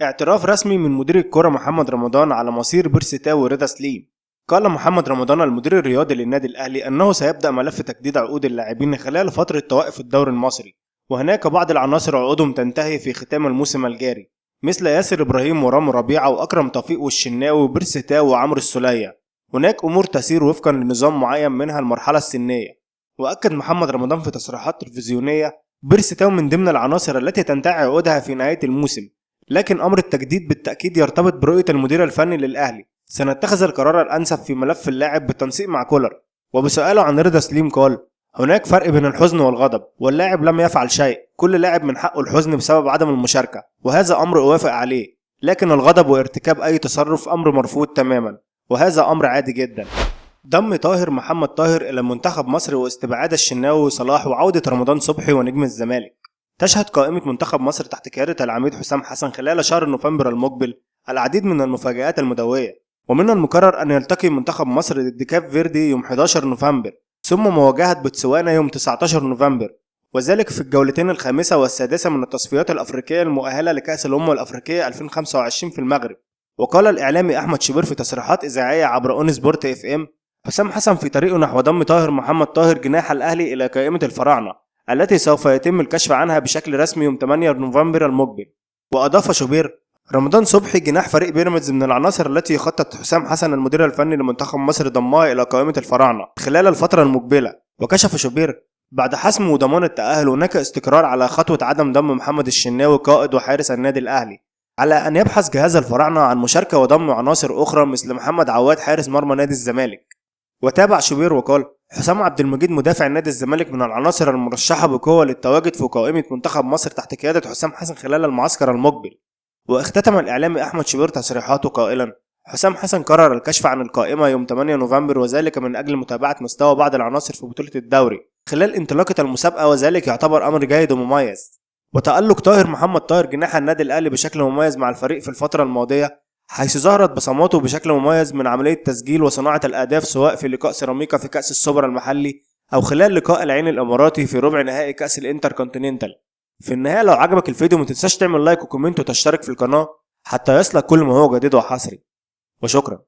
اعتراف رسمي من مدير الكرة محمد رمضان على مصير بيرسي تاو ورضا سليم. قال محمد رمضان المدير الرياضي للنادي الأهلي أنه سيبدأ ملف تجديد عقود اللاعبين خلال فترة توقف الدوري المصري، وهناك بعض العناصر عقودهم تنتهي في ختام الموسم الجاري، مثل ياسر إبراهيم ورامي ربيعة وأكرم توفيق والشناوي وبيرسي تاو وعمرو السولية. هناك أمور تسير وفقا لنظام معين منها المرحلة السنية. وأكد محمد رمضان في تصريحات تلفزيونية بيرسي تاو من ضمن العناصر التي تنتهي عقودها في نهاية الموسم، لكن أمر التجديد بالتأكيد يرتبط برؤية المدير الفني للأهلي. سنتخذ القرار الأنسب في ملف اللاعب بالتنسيق مع كولر. وبسؤاله عن رضا سليم قال: هناك فرق بين الحزن والغضب، واللاعب لم يفعل شيء، كل لاعب من حقه الحزن بسبب عدم المشاركة، وهذا أمر أوافق عليه، لكن الغضب وارتكاب أي تصرف أمر مرفوض تماما، وهذا أمر عادي جدا. ضم طاهر محمد طاهر إلى منتخب مصر واستبعاد الشناوي وصلاح وعودة رمضان صبحي ونجم الزمالك. تشهد قائمة منتخب مصر تحت قيادة العميد حسام حسن خلال شهر نوفمبر المقبل العديد من المفاجآت المدوية، ومن المقرر أن يلتقي منتخب مصر ضد كاب فيردي يوم 11 نوفمبر، ثم مواجهة بوتسوانا يوم 19 نوفمبر، وذلك في الجولتين الخامسة والسادسة من التصفيات الأفريقية المؤهلة لكأس الأمم الأفريقية 2025 في المغرب. وقال الإعلامي أحمد شوبير في تصريحات إذاعية عبر أون سبورت اف ام: حسام حسن في طريقه نحو ضم طاهر محمد طاهر جناح الأهلي إلى قائمة الفراعنة التي سوف يتم الكشف عنها بشكل رسمي يوم 8 نوفمبر المقبل. وأضاف شوبير: رمضان صبحي جناح فريق بيراميدز من العناصر التي يخطط حسام حسن المدير الفني لمنتخب مصر ضمها إلى قائمة الفراعنة خلال الفترة المقبلة. وكشف شوبير: بعد حسم وضمان التأهل هناك استقرار على خطوة عدم ضم محمد الشناوي قائد وحارس النادي الأهلي، على أن يبحث جهاز الفراعنة عن مشاركة وضم عناصر أخرى مثل محمد عواد حارس مرمى نادي الزمالك. وتابع شوبير وقال: حسام عبد المجيد مدافع نادي الزمالك من العناصر المرشحة بقوة للتواجد في قائمة منتخب مصر تحت قيادة حسام حسن خلال المعسكر المقبل. واختتم الإعلامي أحمد شوبير تصريحاته قائلا: حسام حسن قرر الكشف عن القائمة يوم 8 نوفمبر، وذلك من أجل متابعة مستوى بعض العناصر في بطولة الدوري خلال انطلاقة المسابقة، وذلك يعتبر أمر جيد ومميز. وتألق طاهر محمد طاهر جناح النادي الأهلي بشكل مميز مع الفريق في الفترة الماضية، حيث ظهرت بصماته بشكل مميز من عملية تسجيل وصناعة الأهداف سواء في لقاء سيراميكا في كأس السوبر المحلي أو خلال لقاء العين الإماراتي في ربع نهائي كأس الانتر كونتيننتال. في النهاية لو عجبك الفيديو متنساش تعمل لايك وكومنت وتشترك في القناة حتى يصلك كل ما هو جديد وحصري، وشكرا.